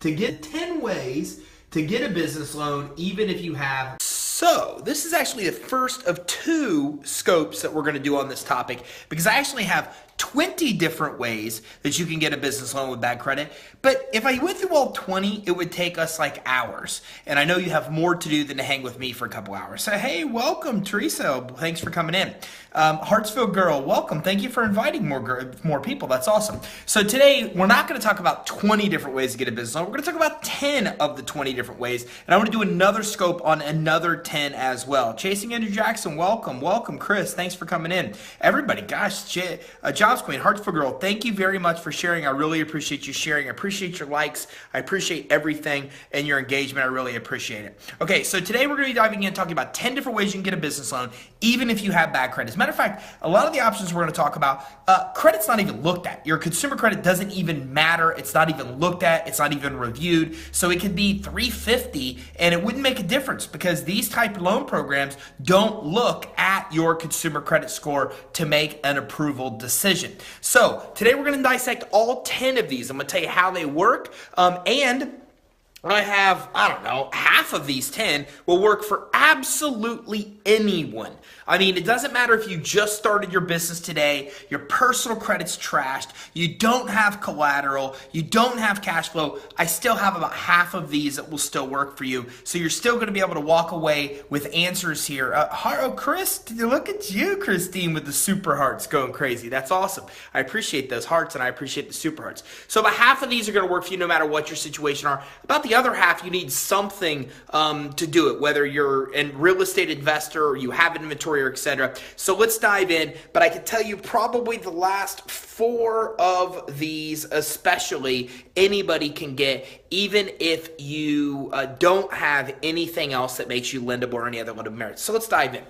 to get 10 ways to get a business loan even if you have. So this is actually the first of 2 scopes that we're going to do on this topic, because I actually have 20 different ways that you can get a business loan with bad credit. But if I went through all 20, it would take us like hours. And I know you have more to do than to hang with me for a couple hours. So hey, welcome Teresa. Thanks for coming in. Hartsfield Girl, welcome. Thank you for inviting more people. That's awesome. So today, we're not going to talk about 20 different ways to get a business loan. We're going to talk about 10 of the 20 different ways. And I want to do another scope on another 10 as well. Chasing Andrew Jackson, welcome. Welcome, Chris. Thanks for coming in. Everybody, gosh, Jobs Queen, Hartsfield Girl, thank you very much for sharing. I really appreciate you sharing. I appreciate your likes. I appreciate everything and your engagement. I really appreciate it. Okay, so today we're going to be diving in and talking about 10 different ways you can get a business loan, even if you have bad credit. As a matter of fact, a lot of the options we're going to talk about, credit's not even looked at. Your consumer credit doesn't even matter. It's not even looked at. It's not even reviewed. So it could be 350 and it wouldn't make a difference, because these type of loan programs don't look at your consumer credit score to make an approval decision. So today we're going to dissect all 10 of these. I'm going to tell you how they work, and I have, I don't know, half of these 10 will work for absolutely anyone. I mean, it doesn't matter if you just started your business today, your personal credit's trashed, you don't have collateral, you don't have cash flow. I still have about half of these that will still work for you. So you're still going to be able to walk away with answers here. Oh, Chris, look at you, Christine, with the super hearts going crazy. That's awesome. I appreciate those hearts and I appreciate the super hearts. So about half of these are going to work for you no matter what your situation are. About the other half, you need something to do it, whether you're a real estate investor or you have inventory or etc. So let's dive in. But I can tell you probably the last 4 of these especially anybody can get, even if you don't have anything else that makes you lendable or any other letter of merit. So let's dive in.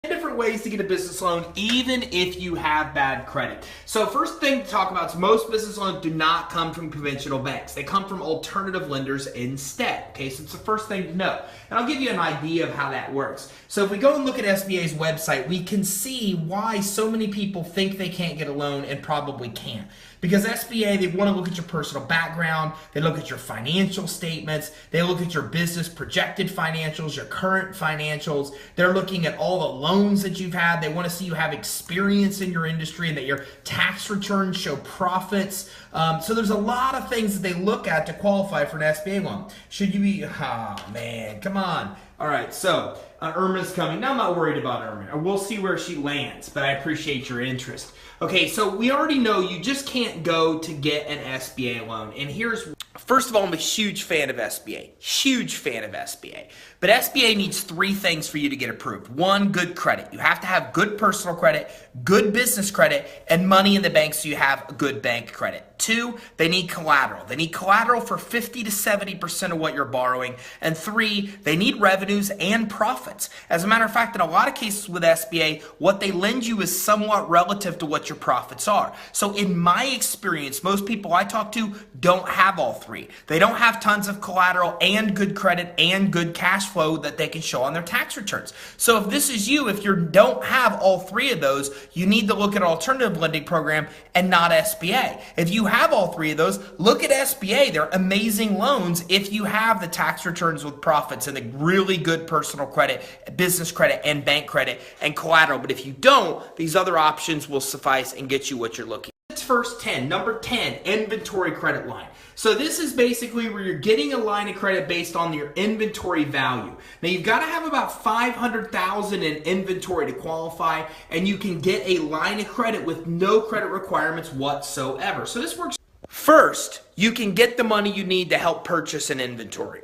Different ways to get a business loan even if you have bad credit. So first thing to talk about is most business loans do not come from conventional banks. They come from alternative lenders instead. Okay, so it's the first thing to know. And I'll give you an idea of how that works. So if we go and look at SBA's website, we can see why so many people think they can't get a loan and probably can't. Because SBA, they want to look at your personal background, they look at your financial statements, they look at your business projected financials, your current financials, they're looking at all the loans that you've had, they want to see you have experience in your industry and that your tax returns show profits. So there's a lot of things that they look at to qualify for an SBA loan. Should you be, oh man, come on. All right, so Irma's coming. Now I'm not worried about Irma. We'll see where she lands, but I appreciate your interest. Okay, so we already know you just can't go to get an SBA loan. And here's, first of all, I'm a huge fan of SBA. Huge fan of SBA. But SBA needs 3 things for you to get approved. 1, good credit. You have to have good personal credit, good business credit, and money in the bank so you have good bank credit. 2, they need collateral. They need collateral for 50 to 70% of what you're borrowing. And 3, they need revenues and profits. As a matter of fact, in a lot of cases with SBA, what they lend you is somewhat relative to what your profits are. So in my experience, most people I talk to don't have all 3. They don't have tons of collateral and good credit and good cash flow that they can show on their tax returns. So if this is you, if you don't have all 3 of those, you need to look at an alternative lending program and not SBA. If you have all 3 of those, look at SBA. They're amazing loans if you have the tax returns with profits and the really good personal credit, business credit, and bank credit and collateral. But if you don't, these other options will suffice and get you what you're looking for. Let's first 10. Number 10, inventory credit line. So this is basically where you're getting a line of credit based on your inventory value. Now you've got to have about $500,000 in inventory to qualify, and you can get a line of credit with no credit requirements whatsoever. So this works. First, you can get the money you need to help purchase inventory.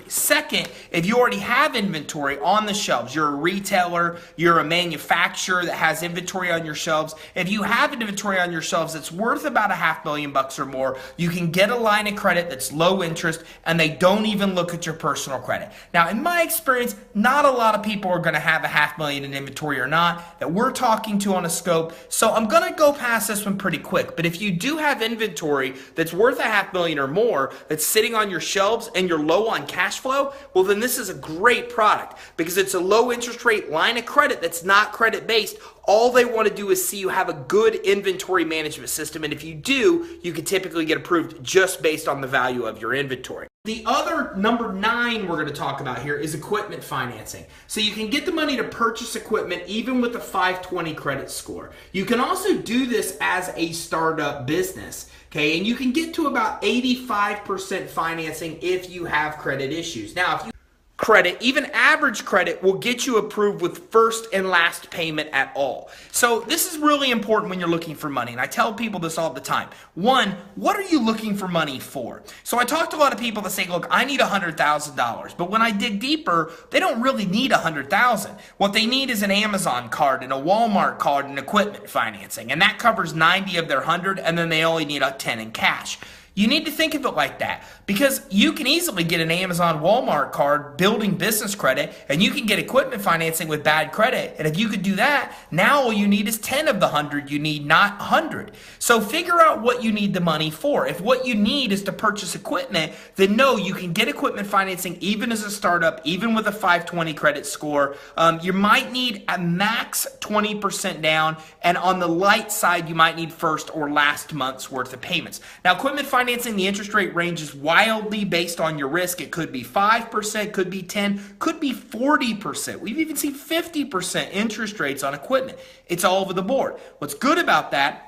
Second, if you already have inventory on the shelves, you're a retailer, you're a manufacturer that has inventory on your shelves. If you have an inventory on your shelves that's worth about $500,000 or more, you can get a line of credit that's low interest and they don't even look at your personal credit. Now, in my experience, not a lot of people are going to have $500,000 in inventory or not that we're talking to on a scope. So I'm going to go past this one pretty quick. But if you do have inventory that's worth $500,000 or more that's sitting on your shelves and you're low on cash flow, well then this is a great product because it's a low interest rate line of credit that's not credit based. All they want to do is see you have a good inventory management system, and if you do, you can typically get approved just based on the value of your inventory. The other number 9 we're going to talk about here is equipment financing. So you can get the money to purchase equipment even with a 520 credit score. You can also do this as a startup business, okay? And you can get to about 85% financing if you have credit issues. Now, if you credit, even average credit, will get you approved with first and last payment at all. So this is really important when you're looking for money, and I tell people this all the time. One, what are you looking for money for? So I talk to a lot of people that say, look, I need $100,000, but when I dig deeper, they don't really need $100,000. What they need is an Amazon card and a Walmart card and equipment financing, and that covers 90 of their 100, and then they only need 10 in cash. You need to think of it like that, because you can easily get an Amazon Walmart card building business credit, and you can get equipment financing with bad credit. And if you could do that, now all you need is 10 of the 100 you need, not 100. So figure out what you need the money for. If what you need is to purchase equipment, then no, you can get equipment financing even as a startup, even with a 520 credit score. You might need a max 20% down, and on the light side, you might need first or last month's worth of payments. Now, equipment financing, the interest rate ranges wildly based on your risk. It could be 5%, could be 10%, could be 40%. We've even seen 50% interest rates on equipment. It's all over the board. What's good about that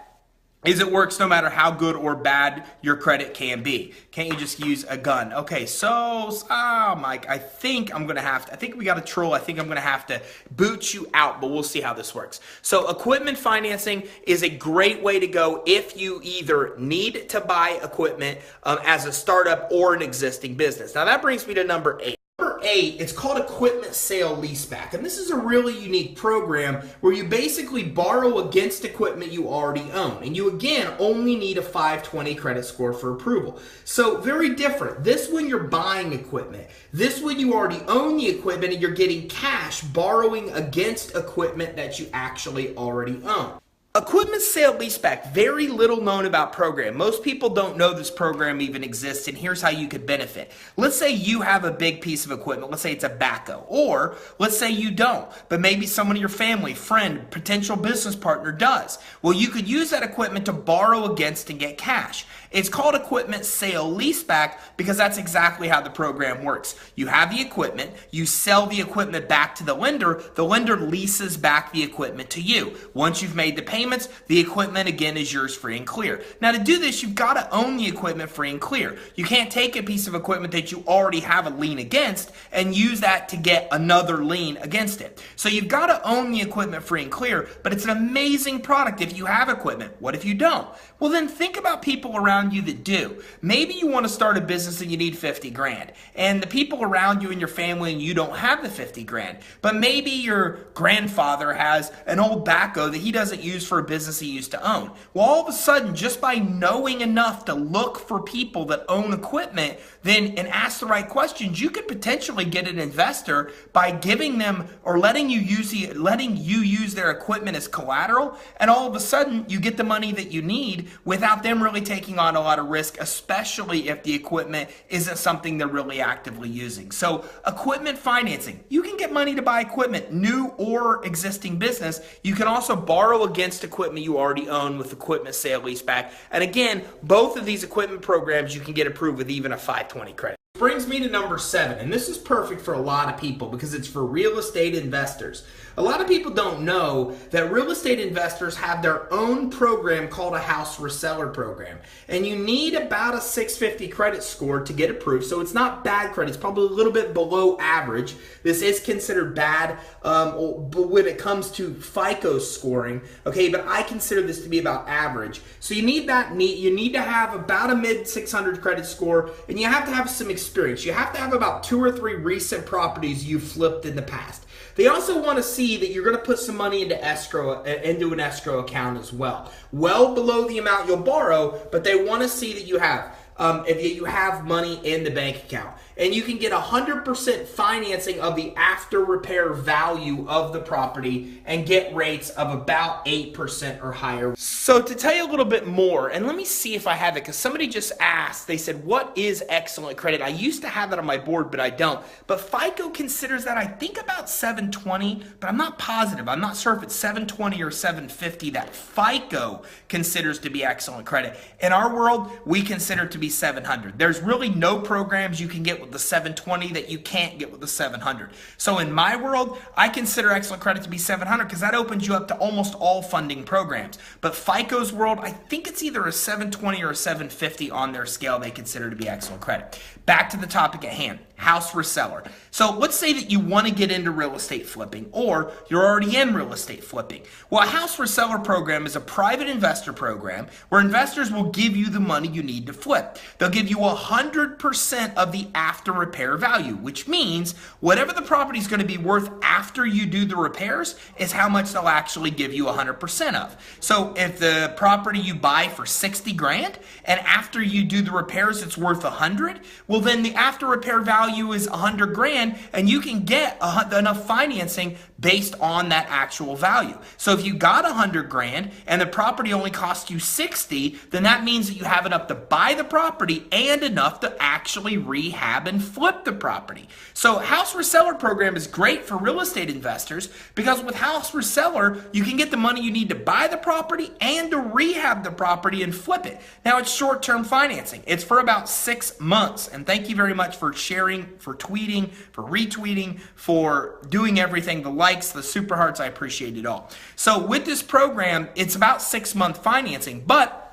is it works no matter how good or bad your credit can be. Can't you just use a gun? Okay, so, Mike, I think we got a troll. I think I'm going to have to boot you out, but we'll see how this works. So equipment financing is a great way to go if you either need to buy equipment as a startup or an existing business. Now that brings me to number 8. Number 8, it's called equipment sale leaseback, and this is a really unique program where you basically borrow against equipment you already own, and you again only need a 520 credit score for approval. So very different. This when you're buying equipment. This when you already own the equipment and you're getting cash borrowing against equipment that you actually already own. Equipment sale leaseback, very little known about program. Most people don't know this program even exists, and here's how you could benefit. Let's say you have a big piece of equipment. Let's say it's a backhoe, or let's say you don't, but maybe someone in your family, friend, potential business partner does. Well, you could use that equipment to borrow against and get cash. It's called equipment sale leaseback because that's exactly how the program works. You have the equipment, you sell the equipment back to the lender leases back the equipment to you. Once you've made the payments, the equipment again is yours free and clear. Now to do this, you've got to own the equipment free and clear. You can't take a piece of equipment that you already have a lien against and use that to get another lien against it. So you've got to own the equipment free and clear, but it's an amazing product if you have equipment. What if you don't? Well, then think about people around you that do. Maybe you want to start a business and you need 50 grand, and the people around you and your family and you don't have the 50 grand, but maybe your grandfather has an old backhoe that he doesn't use for a business he used to own. Well, all of a sudden, just by knowing enough to look for people that own equipment and ask the right questions, you could potentially get an investor by giving them or letting you use their equipment as collateral, and all of a sudden you get the money that you need without them really taking on a lot of risk, especially if the equipment isn't something they're really actively using. So equipment financing, you can get money to buy equipment, new or existing business. You can also borrow against equipment you already own with equipment sale leaseback. And again, both of these equipment programs you can get approved with even a 520 credit. Brings me to number 7, and this is perfect for a lot of people because it's for real estate investors. A lot of people don't know that real estate investors have their own program called a house reseller program, and you need about a 650 credit score to get approved. So it's not bad credit, it's probably a little bit below average. This is considered bad when it comes to FICO scoring, okay, but I consider this to be about average. So you need to have about a mid 600 credit score, and you have to have some experience. You have to have about 2 or 3 recent properties you've flipped in the past. They also want to see that you're going to put some money into an escrow account as well. Well below the amount you'll borrow, but they want to see that you have if you have money in the bank account. And you can get 100% financing of the after repair value of the property and get rates of about 8% or higher. So to tell you a little bit more, and let me see if I have it, because somebody just asked, they said, what is excellent credit? I used to have that on my board, but I don't. But FICO considers that, I think, about 720, but I'm not positive. I'm not sure if it's 720 or 750 that FICO considers to be excellent credit. In our world, we consider it to be 700. There's really no programs you can get with the 720 that you can't get with the 700. So in my world, I consider excellent credit to be 700 because that opens you up to almost all funding programs. But FICO's world, I think it's either a 720 or a 750 on their scale they consider to be excellent credit. Back to the topic at hand, house reseller. So let's say that you want to get into real estate flipping, or you're already in real estate flipping. Well, a house reseller program is a private investor program where investors will give you the money you need to flip. They'll give you 100% of the after repair value, which means whatever the property is going to be worth after you do the repairs is how much they'll actually give you 100% of. So if the property you buy for 60 grand and after you do the repairs it's worth 100, well then the after repair value is 100 grand and you can get enough financing based on that actual value. So if you got 100 grand and the property only cost you 60, then that means that you have enough to buy the property and enough to actually rehab and flip the property. So house reseller program is great for real estate investors because with house reseller, you can get the money you need to buy the property and to rehab the property and flip it. Now it's short-term financing. It's for about 6 months. And thank you very much for sharing, for tweeting, for retweeting, for doing everything, the likes, the super hearts. I appreciate it all. So with this program, it's about 6-month financing, but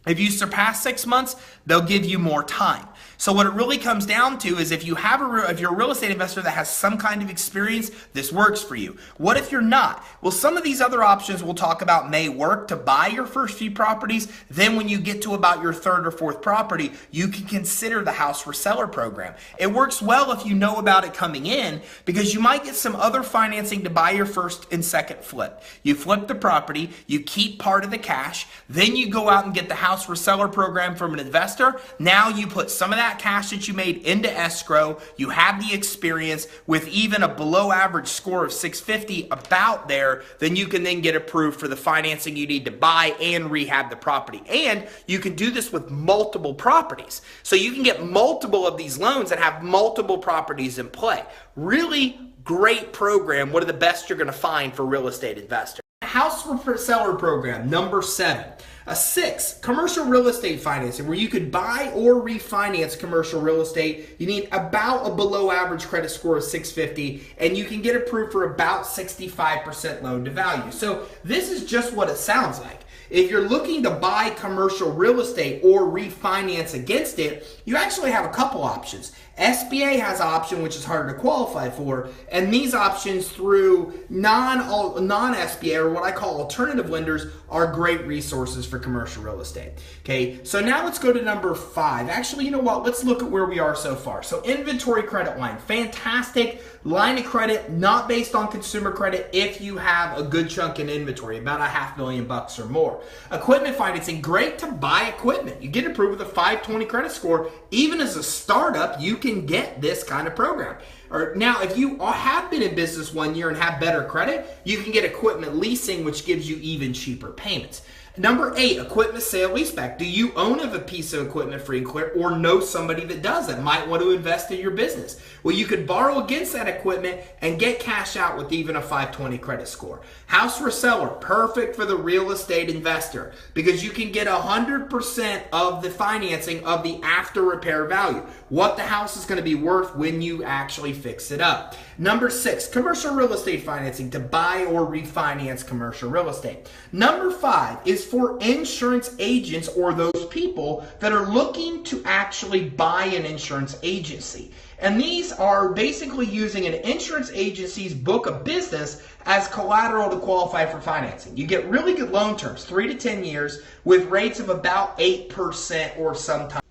if you surpass 6 months, they'll give you more time. So what it really comes down to is if you're a real estate investor that has some kind of experience, this works for you. What if you're not? Well, some of these other options we'll talk about may work to buy your first few properties. Then when you get to about your third or fourth property, you can consider the house reseller program. It works well if you know about it coming in because you might get some other financing to buy your first and second flip. You flip the property, you keep part of the cash, then you go out and get the house reseller program from an investor. Now you put some of that cash that you made into escrow. You have the experience with even a below average score of 650 about there, then you can then get approved for the financing you need to buy and rehab the property. And you can do this with multiple properties. So you can get multiple of these loans that have multiple properties in play. Really great program. One of the best you're going to find for real estate investors. House reseller program, number 7. A 6, commercial real estate financing, where you could buy or refinance commercial real estate. You need about a below average credit score of 650, and you can get approved for about 65% loan to value. So this is just what it sounds like. If you're looking to buy commercial real estate or refinance against it, you actually have a couple options. SBA has an option which is harder to qualify for, and these options through non-SBA or what I call alternative lenders are great resources for commercial real estate. Okay, so now let's go to number 5. Actually, you know what? Let's look at where we are so far. So inventory credit line, fantastic line of credit, not based on consumer credit if you have a good chunk in inventory, about $500,000 or more. Equipment financing, great to buy equipment. You get approved with a 520 credit score. Even as a startup, you can get this kind of program. Or now, if you have been in business 1 year and have better credit, you can get equipment leasing, which gives you even cheaper payments. Number 8, equipment sale leaseback. Do you own a piece of equipment free and clear or know somebody that does that might want to invest in your business? Well, you could borrow against that equipment and get cash out with even a 520 credit score. House reseller, perfect for the real estate investor because you can get 100% of the financing of the after repair value, what the house is going to be worth when you actually fix it up. Number 6, commercial real estate financing to buy or refinance commercial real estate. Number 5 is for insurance agents or those people that are looking to actually buy an insurance agency. And these are basically using an insurance agency's book of business as collateral to qualify for financing. You get really good loan terms, 3 to 10 years, with rates of about 8% or sometimes.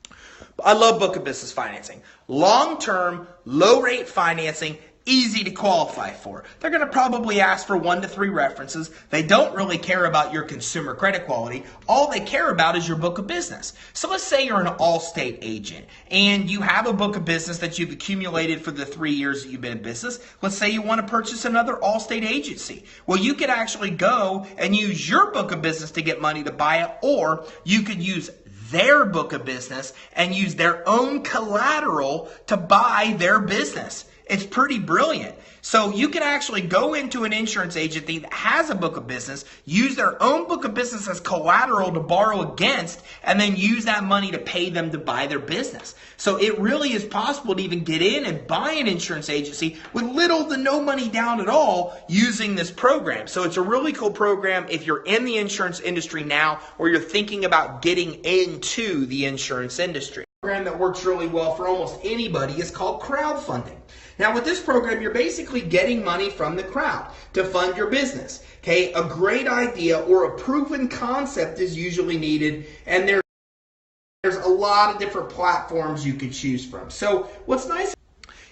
I love book of business financing. Long-term, low-rate financing easy to qualify for. They're going to probably ask for 1 to 3 references. They don't really care about your consumer credit quality. All they care about is your book of business. So let's say you're an Allstate agent and you have a book of business that you've accumulated for the 3 years that you've been in business. Let's say you want to purchase another Allstate agency. Well, you could actually go and use your book of business to get money to buy it, or you could use their book of business and use their own collateral to buy their business. It's pretty brilliant. So you can actually go into an insurance agency that has a book of business, use their own book of business as collateral to borrow against, and then use that money to pay them to buy their business. So it really is possible to even get in and buy an insurance agency with little to no money down at all using this program. So it's a really cool program if you're in the insurance industry now or you're thinking about getting into the insurance industry. A program that works really well for almost anybody is called crowdfunding. Now with this program, you're basically getting money from the crowd to fund your business. Okay, a great idea or a proven concept is usually needed, and there's a lot of different platforms you can choose from. So what's nice,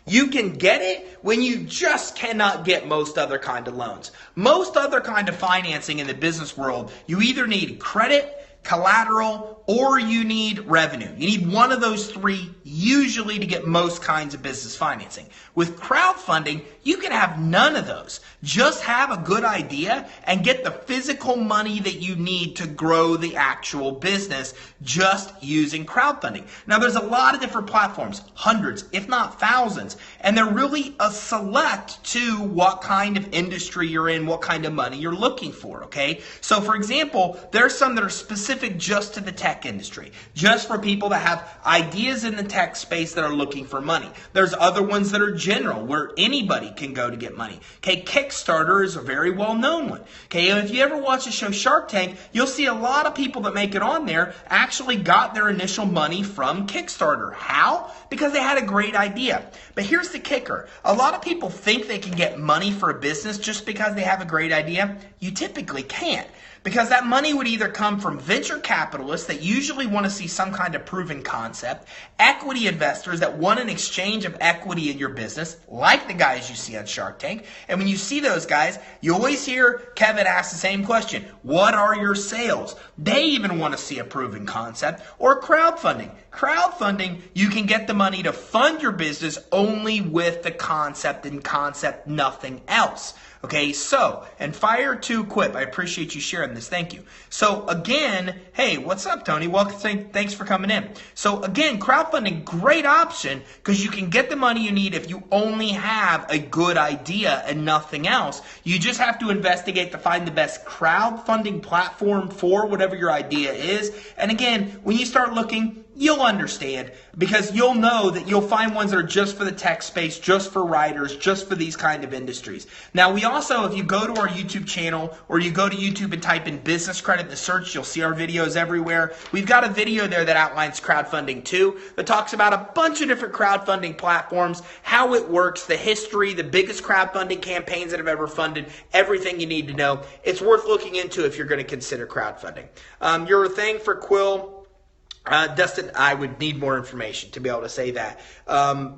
you can get it when you just cannot get most other kind of loans. Most other kind of financing in the business world, you either need credit, collateral, or you need revenue. You need one of those 3 usually to get most kinds of business financing. With crowdfunding, you can have none of those. Just have a good idea and get the physical money that you need to grow the actual business just using crowdfunding. Now there's a lot of different platforms, hundreds, if not thousands, and they're really a select to what kind of industry you're in, what kind of money you're looking for, okay? So for example, there's some that are specific just to the tech industry, just for people that have ideas in the tech space that are looking for money. There's other ones that are general, where anybody can go to get money. Okay, Kickstarter is a very well-known one. Okay, and if you ever watch the show Shark Tank, you'll see a lot of people that make it on there actually got their initial money from Kickstarter. How? Because they had a great idea. But here's the kicker. A lot of people think they can get money for a business just because they have a great idea. You typically can't. Because that money would either come from venture capitalists that usually want to see some kind of proven concept, equity investors that want an exchange of equity in your business, like the guys you see on Shark Tank. And when you see those guys, you always hear Kevin ask the same question: what are your sales? They even want to see a proven concept. Or crowdfunding. Crowdfunding, you can get the money to fund your business only with the concept and concept, nothing else. Okay, so, and fire to Quip. I appreciate you sharing this. Thank you. So again, hey, what's up, Tony? Welcome. Thanks for coming in. So again, crowdfunding, great option because you can get the money you need if you only have a good idea and nothing else. You just have to investigate to find the best crowdfunding platform for whatever your idea is. And again, when you start looking, you'll understand, because you'll know that you'll find ones that are just for the tech space, just for writers, just for these kind of industries. Now, we also, if you go to our YouTube channel or you go to YouTube and type in business credit in the search, you'll see our videos everywhere. We've got a video there that outlines crowdfunding too, that talks about a bunch of different crowdfunding platforms, how it works, the history, the biggest crowdfunding campaigns that have ever funded, everything you need to know. It's worth looking into if you're going to consider crowdfunding. Your thing for Quill, Dustin, I would need more information to be able to say that.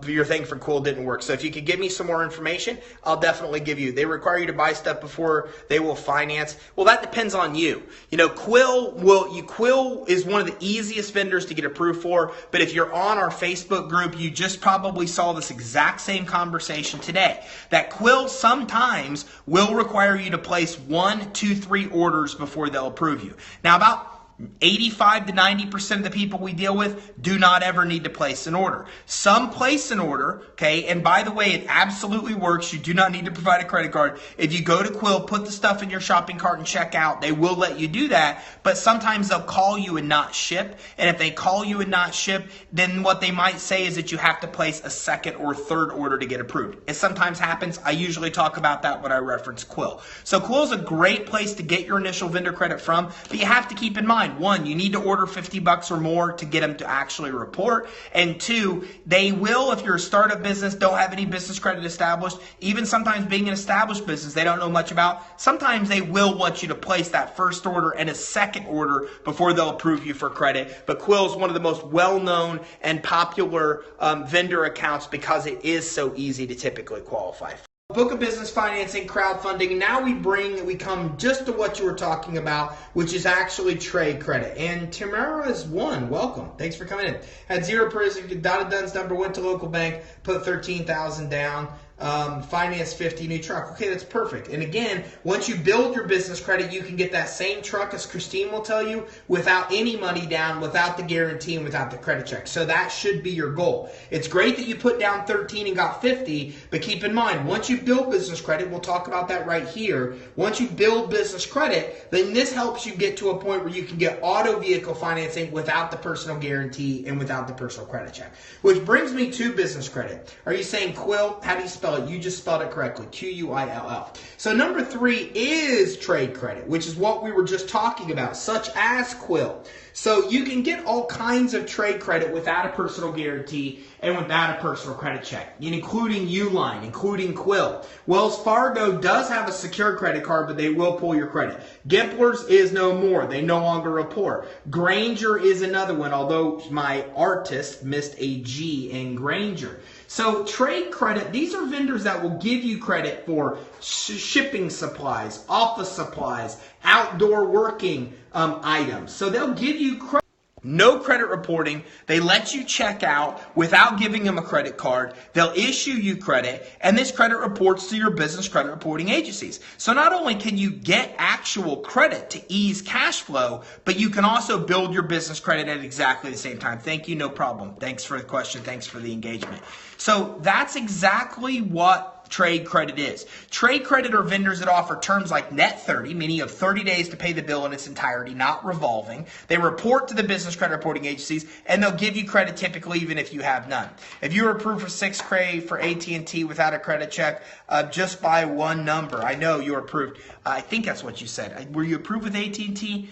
Your thing for Quill didn't work. So if you could give me some more information, I'll definitely give you. They require you to buy stuff before they will finance. Well, that depends on you. You know, Quill is one of the easiest vendors to get approved for. But if you're on our Facebook group, you just probably saw this exact same conversation today. That Quill sometimes will require you to place 1, 2, 3 orders before they'll approve you. Now, about 85 to 90% of the people we deal with do not ever need to place an order. Some place an order, okay, and by the way, it absolutely works. You do not need to provide a credit card. If you go to Quill, put the stuff in your shopping cart and check out, they will let you do that, but sometimes they'll call you and not ship, and if they call you and not ship, then what they might say is that you have to place a second or third order to get approved. It sometimes happens. I usually talk about that when I reference Quill. So Quill is a great place to get your initial vendor credit from, but you have to keep in mind, mind, one, you need to order 50 bucks or more to get them to actually report. And two, they will, if you're a startup business, don't have any business credit established, even sometimes being an established business they don't know much about, sometimes they will want you to place that first order and a second order before they'll approve you for credit. But Quill is one of the most well-known and popular vendor accounts because it is so easy to typically qualify for. Book of business financing, crowdfunding. Now we come just to what you were talking about, which is actually trade credit. And Tamara is one. Welcome. Thanks for coming in. Had zero person, dotted Dunn's number, went to local bank, put 13,000 down. Finance 50, new truck. Okay, that's perfect. And again, once you build your business credit, you can get that same truck, as Christine will tell you, without any money down, without the guarantee, and without the credit check. So that should be your goal. It's great that you put down 13 and got 50, but keep in mind, once you build business credit, we'll talk about that right here. Once you build business credit, then this helps you get to a point where you can get auto vehicle financing without the personal guarantee and without the personal credit check. Which brings me to business credit. Are you saying Quill? How do you spell it? You just spelled it correctly, Quill. So number 3 is trade credit, which is what we were just talking about, such as Quill. So you can get all kinds of trade credit without a personal guarantee and without a personal credit check, including Uline, including Quill. Wells Fargo does have a secure credit card, but they will pull your credit. Gimpler's is no more. They no longer report. Granger is another one, although my artist missed a G in Granger. So trade credit, these are vendors that will give you credit for shipping supplies, office supplies, outdoor working items. So they'll give you credit. No credit reporting. They let you check out without giving them a credit card. They'll issue you credit, and this credit reports to your business credit reporting agencies. So not only can you get actual credit to ease cash flow, but you can also build your business credit at exactly the same time. Thank you, no problem. Thanks for the question. Thanks for the engagement. So that's exactly what trade credit is. Trade credit are vendors that offer terms like net 30, meaning you have 30 days to pay the bill in its entirety, not revolving. They report to the business credit reporting agencies, and they'll give you credit typically even if you have none. If you were approved for 6 credit for AT&T without a credit check, just by one number. I know you were approved. I think that's what you said. Were you approved with AT&T?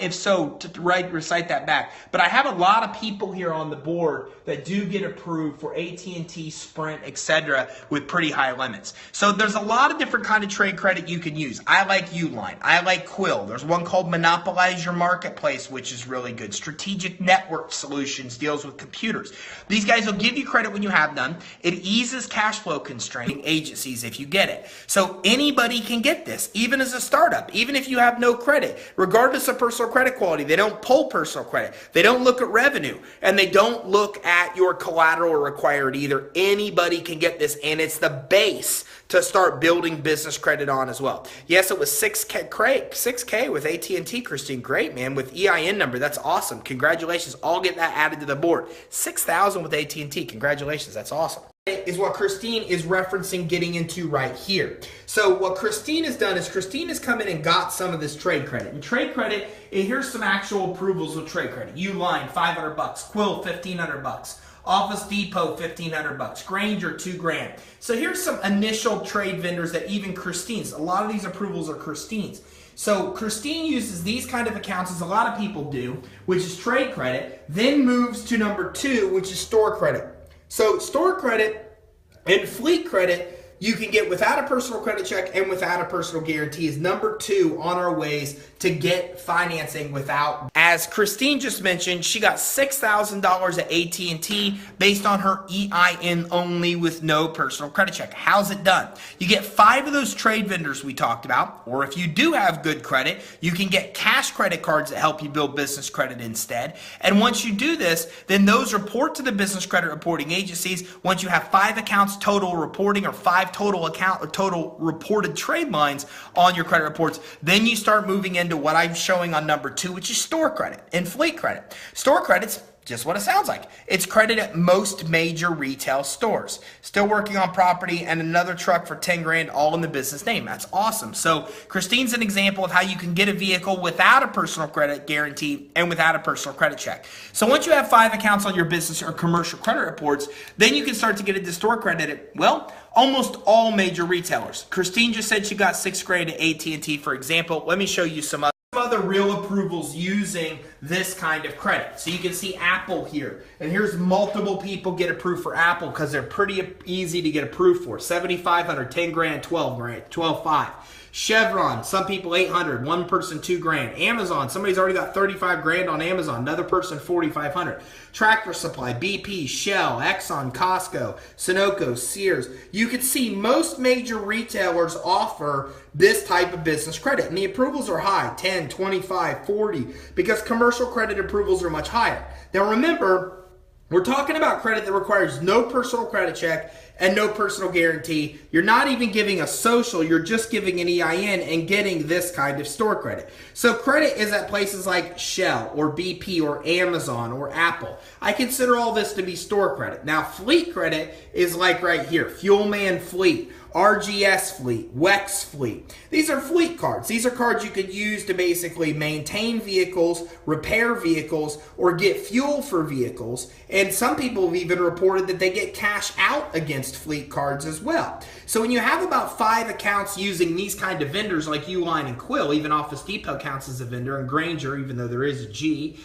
If so, recite that back. But I have a lot of people here on the board that do get approved for AT&T, Sprint, etc. with pretty high limits. So there's a lot of different kind of trade credit you can use. I like Uline. I like Quill. There's one called Monopolize Your Marketplace, which is really good. Strategic Network Solutions deals with computers. These guys will give you credit when you have none. It eases cash flow constraining agencies if you get it. So anybody can get this, even as a startup, even if you have no credit, regardless of personal credit quality. They don't pull personal credit. They don't look at revenue, and they don't look at your collateral required either. Anybody can get this, and it's the base to start building business credit on as well. Yes, it was 6K with AT&T, Christine. Great, man, with EIN number. That's awesome. Congratulations. I'll get that added to the board. 6,000 with AT&T. Congratulations. That's awesome. Is what Christine is referencing getting into right here. So what Christine has done is Christine has come in and got some of this trade credit. And trade credit, and here's some actual approvals with trade credit. Uline, $500. Quill, $1,500. Office Depot, $1,500. Granger, $2,000. So here's some initial trade vendors that even Christine's. A lot of these approvals are Christine's. So Christine uses these kind of accounts, as a lot of people do, which is trade credit, then moves to number 2, which is store credit. So store credit and fleet credit you can get without a personal credit check and without a personal guarantee is number 2 on our ways to get financing without. As Christine just mentioned, she got $6,000 at AT&T based on her EIN only with no personal credit check. How's it done? You get 5 of those trade vendors we talked about, or if you do have good credit, you can get cash credit cards that help you build business credit instead. And once you do this, then those report to the business credit reporting agencies. Once you have 5 accounts total reporting, or 5 total reported trade lines on your credit reports, then you start moving into what I'm showing on number 2, which is store credit and fleet credit. Store credit's just what it sounds like. It's credit at most major retail stores. Still working on property and another truck for $10,000, all in the business name. That's awesome. So Christine's an example of how you can get a vehicle without a personal credit guarantee and without a personal credit check. So once you have 5 accounts on your business or commercial credit reports, then you can start to get into store credit at, well, almost all major retailers. Christine just said she got $6,000 at AT&T, for example. Let me show you some other real approvals using this kind of credit. So you can see Apple here. And here's multiple people get approved for Apple because they're pretty easy to get approved for. 7,500, 10 grand, 12 grand, 12.5. Chevron, some people 800, one person 2 grand. Amazon, somebody's already got 35 grand on Amazon, another person 4,500. Tractor Supply, BP, Shell, Exxon, Costco, Sunoco, Sears. You can see most major retailers offer this type of business credit, and the approvals are high, 10, 25, 40, because commercial credit approvals are much higher. Now remember, we're talking about credit that requires no personal credit check and no personal guarantee. You're not even giving a social, you're just giving an EIN and getting this kind of store credit. So credit is at places like Shell or BP or Amazon or Apple. I consider all this to be store credit. Now fleet credit is like right here, Fuelman Fleet, RGS Fleet, WEX Fleet. These are fleet cards. These are cards you could use to basically maintain vehicles, repair vehicles, or get fuel for vehicles. And some people have even reported that they get cash out against fleet cards as well. So when you have about 5 accounts using these kind of vendors like Uline and Quill, even Office Depot counts as a vendor, and Grainger, even though there is a G,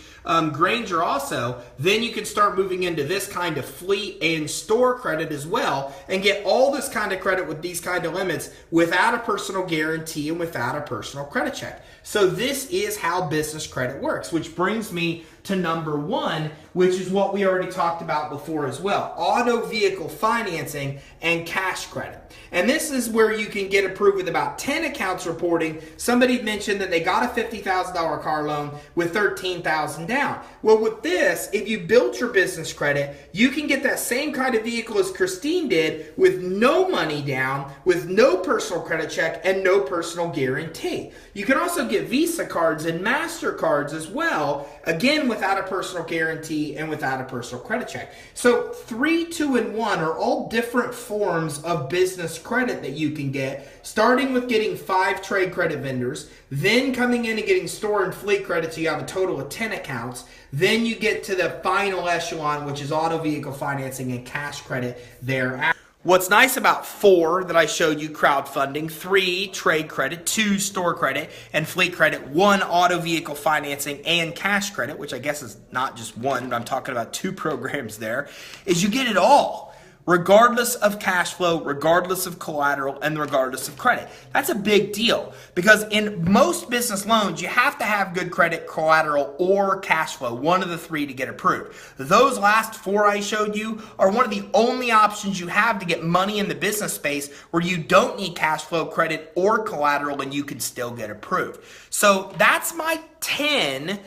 Grainger also, then you can start moving into this kind of fleet and store credit as well and get all this kind of credit with these kind of limits without a personal guarantee and without a personal credit check. So this is how business credit works, which brings me to number 1, which is what we already talked about before as well, auto vehicle financing and cash credit. And this is where you can get approved with about 10 accounts reporting. Somebody mentioned that they got a $50,000 car loan with $13,000 down. Well, with this, if you built your business credit, you can get that same kind of vehicle as Christine did with no money down, with no personal credit check, and no personal guarantee. You can also get Visa cards and MasterCards as well, again, without a personal guarantee and without a personal credit check. So 3, 2, and 1 are all different forms of business credit that you can get, starting with getting 5 trade credit vendors, then coming in and getting store and fleet credit, so you have a total of 10 accounts. Then you get to the final echelon, which is auto vehicle financing and cash credit thereafter. What's nice about 4 that I showed you, crowdfunding, 3 trade credit, 2 store credit and fleet credit, 1 auto vehicle financing and cash credit, which I guess is not just 1, but I'm talking about 2 programs there, is you get it all. Regardless of cash flow, regardless of collateral, and regardless of credit. That's a big deal because in most business loans, you have to have good credit, collateral, or cash flow, one of the 3 to get approved. Those last 4 I showed you are one of the only options you have to get money in the business space where you don't need cash flow, credit, or collateral, and you can still get approved. So that's my 10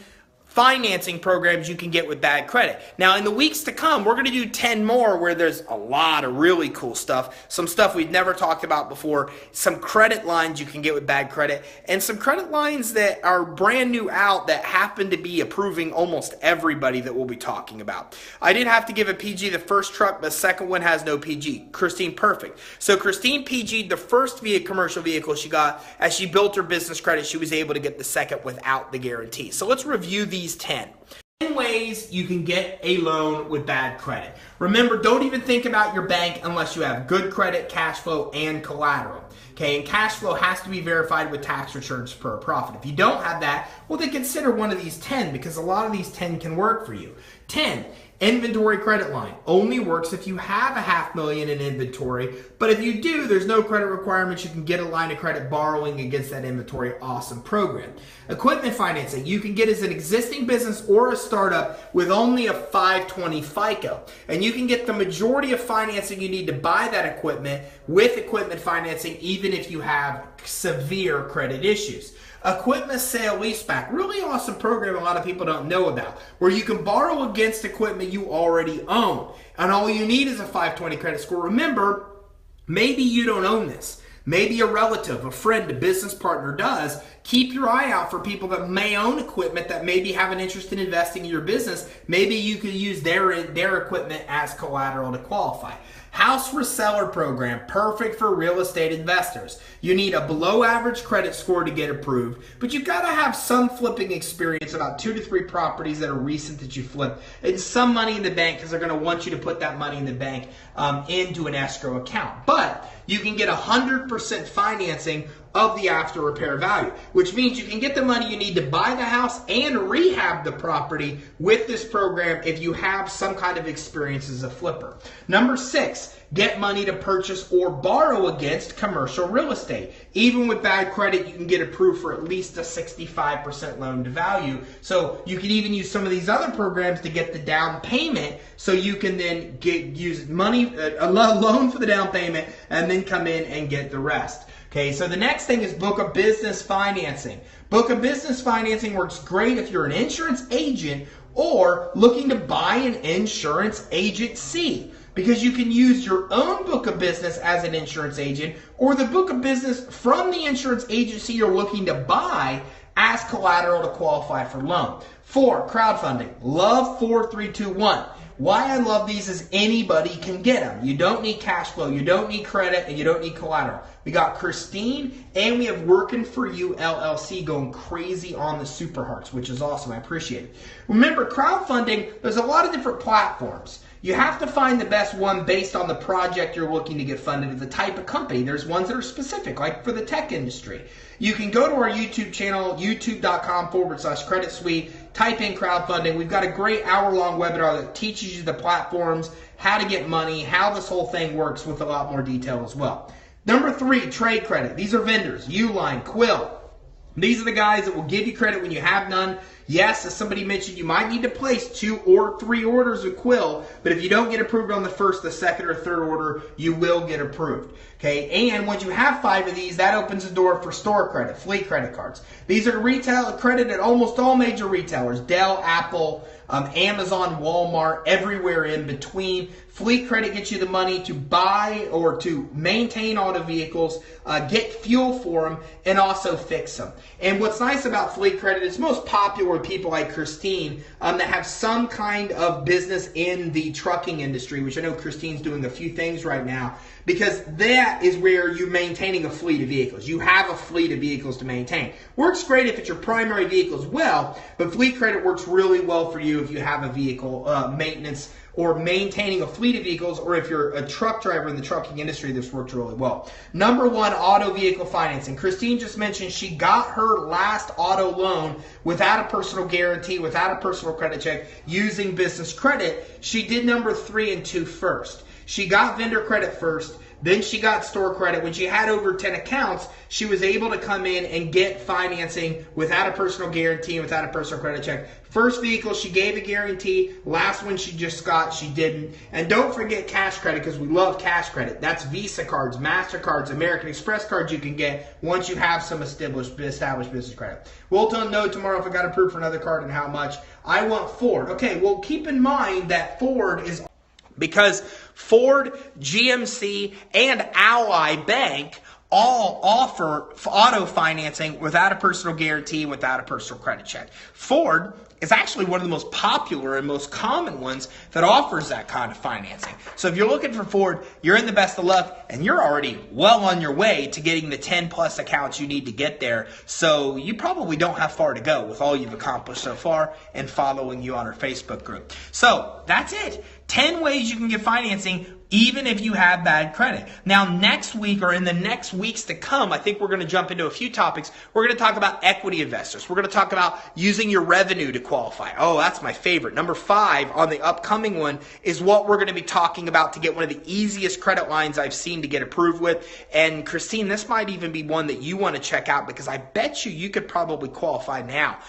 financing programs you can get with bad credit. Now in the weeks to come, we're going to do 10 more where there's a lot of really cool stuff, some stuff we've never talked about before, some credit lines you can get with bad credit, and some credit lines that are brand new out that happen to be approving almost everybody that we'll be talking about. I did have to give a PG the first truck, but the second one has no PG. Christine, perfect. So Christine PG'd the first commercial vehicle she got. As she built her business credit, she was able to get the second without the guarantee. So let's review these 10 ways you can get a loan with bad credit. Remember, don't even think about your bank unless you have good credit, cash flow, and collateral. Okay, and cash flow has to be verified with tax returns per profit. If you don't have that, well, then consider one of these 10 because a lot of these 10 can work for you. 10, inventory credit line. Only works if you have a $500,000 in inventory, but if you do, there's no credit requirements. You can get a line of credit borrowing against that inventory. Awesome program. Equipment financing. You can get as an existing business or a startup with only a 520 FICO. And you can get the majority of financing you need to buy that equipment with equipment financing, even if you have severe credit issues. Equipment sale leaseback, really awesome program a lot of people don't know about, where you can borrow against equipment you already own. And all you need is a 520 credit score. Remember, maybe you don't own this. Maybe a relative, a friend, a business partner does. Keep your eye out for people that may own equipment that maybe have an interest in investing in your business. Maybe you could use their equipment as collateral to qualify. House Reseller program, perfect for real estate investors. You need a below average credit score to get approved, but you've got to have some flipping experience, about 2 to 3 properties that are recent that you flipped, and some money in the bank because they're going to want you to put that money in the bank into an escrow account. But you can get 100% financing of the after repair value, which means you can get the money you need to buy the house and rehab the property with this program if you have some kind of experience as a flipper. Number 6, get money to purchase or borrow against commercial real estate. Even with bad credit, you can get approved for at least a 65% loan to value. So you can even use some of these other programs to get the down payment, so you can then use money, a loan for the down payment, and then come in and get the rest. Okay, so the next thing is book a business financing. Book a business financing works great if you're an insurance agent or looking to buy an insurance agency, because you can use your own book of business as an insurance agent or the book of business from the insurance agency you're looking to buy as collateral to qualify for loan. 4, crowdfunding. Love 4, 3, 2, 1. Why I love these is anybody can get them. You don't need cash flow, you don't need credit, and you don't need collateral. We got Christine, and we have Working For You LLC going crazy on the Super Hearts, which is awesome. I appreciate it. Remember, crowdfunding, there's a lot of different platforms. You have to find the best one based on the project you're looking to get funded and the type of company. There's ones that are specific, like for the tech industry. You can go to our YouTube channel, youtube.com/Credit Suite, type in crowdfunding. We've got a great hour-long webinar that teaches you the platforms, how to get money, how this whole thing works with a lot more detail as well. Number 3, trade credit. These are vendors, Uline, Quill. These are the guys that will give you credit when you have none. Yes, as somebody mentioned, you might need to place 2 or 3 orders of Quill, but if you don't get approved on the first, the second, or third order, you will get approved. Okay, and once you have 5 of these, that opens the door for store credit, fleet credit cards. These are retail credit at almost all major retailers, Dell, Apple, Amazon, Walmart, everywhere in between. Fleet credit gets you the money to buy or to maintain auto vehicles, get fuel for them, and also fix them. And what's nice about fleet credit, it's most popular with people like Christine that have some kind of business in the trucking industry, which I know Christine's doing a few things right now, because that is where you're maintaining a fleet of vehicles. You have a fleet of vehicles to maintain. Works great if it's your primary vehicle as well, but fleet credit works really well for you if you have a vehicle maintenance or maintaining a fleet of vehicles, or if you're a truck driver in the trucking industry, this works really well. Number 1, auto vehicle financing. Christine just mentioned she got her last auto loan without a personal guarantee, without a personal credit check, using business credit. She did number 3 and 2 first. She got vendor credit first, then she got store credit. When she had over 10 accounts, she was able to come in and get financing without a personal guarantee and without a personal credit check. First vehicle, she gave a guarantee. Last one she just got, she didn't. And don't forget cash credit, because we love cash credit. That's Visa cards, MasterCards, American Express cards you can get once you have some established business credit. We'll know tomorrow if I got approved for another card and how much. I want Ford. Okay, well, keep in mind that Ford is... because Ford, GMC, and Ally Bank all offer auto financing without a personal guarantee, without a personal credit check. Ford is actually one of the most popular and most common ones that offers that kind of financing. So if you're looking for Ford, you're in the best of luck, and you're already well on your way to getting the 10 plus accounts you need to get there. So you probably don't have far to go with all you've accomplished so far and following you on our Facebook group. So that's it. 10 ways you can get financing even if you have bad credit. Now, next week or in the next weeks to come, I think we're going to jump into a few topics. We're going to talk about equity investors. We're going to talk about using your revenue to qualify. Oh, that's my favorite. Number 5 on the upcoming one is what we're going to be talking about to get one of the easiest credit lines I've seen to get approved with. And Christine, this might even be one that you want to check out, because I bet you could probably qualify now.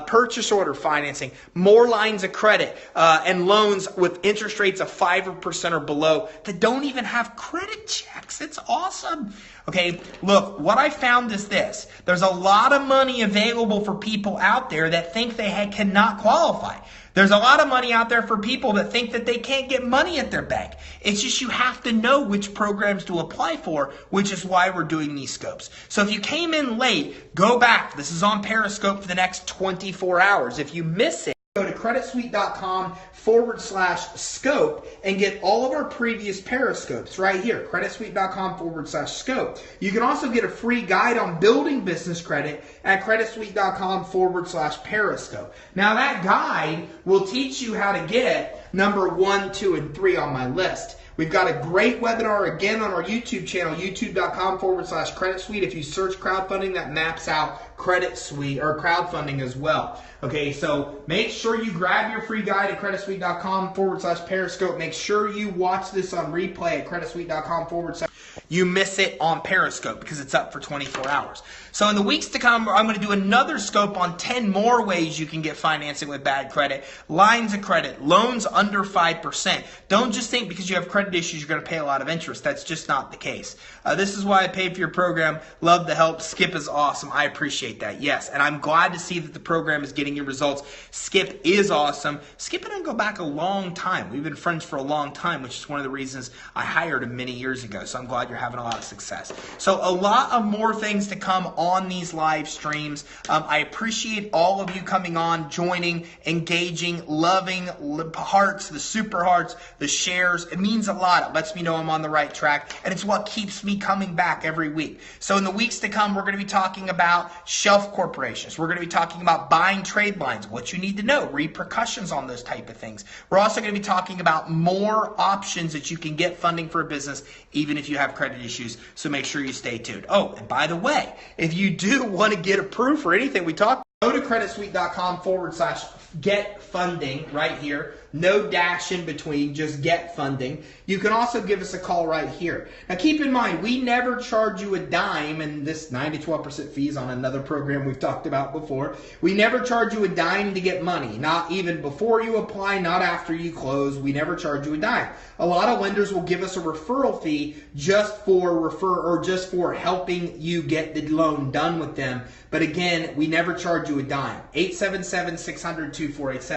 Purchase order financing, more lines of credit, and loans with interest rates of 5% or below that don't even have credit checks. It's awesome. Okay, look, what I found is this. There's a lot of money available for people out there that think they cannot qualify. There's a lot of money out there for people that think that they can't get money at their bank. It's just you have to know which programs to apply for, which is why we're doing these scopes. So if you came in late, go back. This is on Periscope for the next 24 hours. If you miss it, go to creditsuite.com/scope and get all of our previous Periscopes right here, creditsuite.com/scope. You can also get a free guide on building business credit at creditsuite.com/periscope. Now that guide will teach you how to get number 1, 2, and 3 on my list. We've got a great webinar again on our YouTube channel, youtube.com/Credit Suite. If you search crowdfunding, that maps out Credit Suite or crowdfunding as well. Okay, so make sure you grab your free guide at creditsuite.com/Periscope. Make sure you watch this on replay at creditsuite.com/. You miss it on Periscope because it's up for 24 hours. So in the weeks to come, I'm going to do another scope on 10 more ways you can get financing with bad credit, lines of credit, loans under 5%. Don't just think because you have credit issues you're going to pay a lot of interest. That's just not the case. This is why I paid for your program. Love the help. Skip is awesome. I appreciate that. Yes, and I'm glad to see that the program is getting you results. Skip is awesome. Skip and I go back a long time. We've been friends for a long time, which is one of the reasons I hired him many years ago. So I'm glad you're having a lot of success. So a lot of more things to come on these live streams. I appreciate all of you coming on, joining, engaging, loving, hearts, the super hearts, the shares. It means a lot. It lets me know I'm on the right track, and it's what keeps me coming back every week. So in the weeks to come, we're going to be talking about shelf corporations. We're going to be talking about buying trade lines, what you need to know, repercussions on those type of things. We're also going to be talking about more options that you can get funding for a business, even if you have credit issues. So make sure you stay tuned. Oh, and by the way, if you do want to get approved for anything we talk, go to creditsuite.com/get funding right here. No dash in between, just get funding. You can also give us a call right here. Now keep in mind, we never charge you a dime, and this 9 to 12% fees on another program we've talked about before. We never charge you a dime to get money, not even before you apply, not after you close. We never charge you a dime. A lot of lenders will give us a referral fee just for helping you get the loan done with them. But again, we never charge you a dime. 877-600-2487.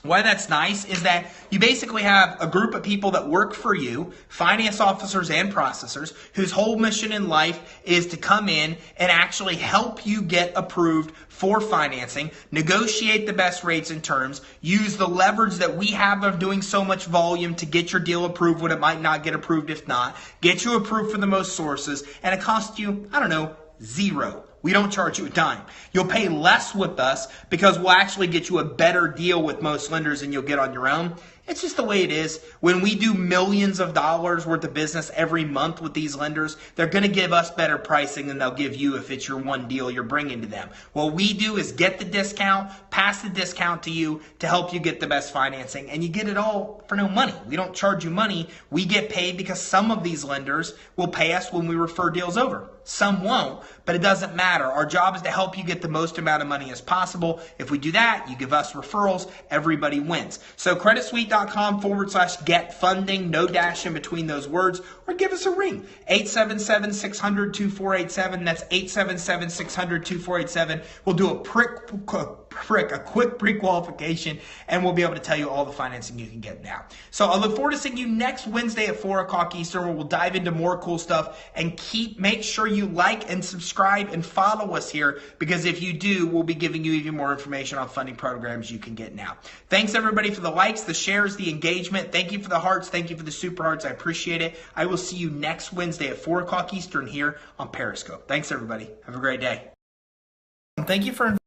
Why that's nice is that you basically have a group of people that work for you, finance officers and processors, whose whole mission in life is to come in and actually help you get approved for financing, negotiate the best rates and terms, use the leverage that we have of doing so much volume to get your deal approved when it might not get approved if not, get you approved for the most sources, and it costs you, I don't know, $0. We don't charge you a dime. You'll pay less with us because we'll actually get you a better deal with most lenders than you'll get on your own. It's just the way it is. When we do millions of dollars worth of business every month with these lenders, they're going to give us better pricing than they'll give you if it's your one deal you're bringing to them. What we do is get the discount, pass the discount to you to help you get the best financing, and you get it all for no money. We don't charge you money. We get paid because some of these lenders will pay us when we refer deals over. Some won't, but it doesn't matter. Our job is to help you get the most amount of money as possible. If we do that, you give us referrals, everybody wins. So creditsuite.com/get funding, no dash in between those words, or give us a ring. 877-600-2487. That's 877-600-2487. We'll do a quick pre-qualification, and we'll be able to tell you all the financing you can get now. So I look forward to seeing you next Wednesday at 4 o'clock Eastern, where we'll dive into more cool stuff, and make sure you like and subscribe and follow us here, because if you do, we'll be giving you even more information on funding programs you can get now. Thanks everybody for the likes, the shares, the engagement. Thank you for the hearts. Thank you for the super hearts. I appreciate it. I will see you next Wednesday at 4 o'clock Eastern here on Periscope. Thanks everybody. Have a great day. Thank you for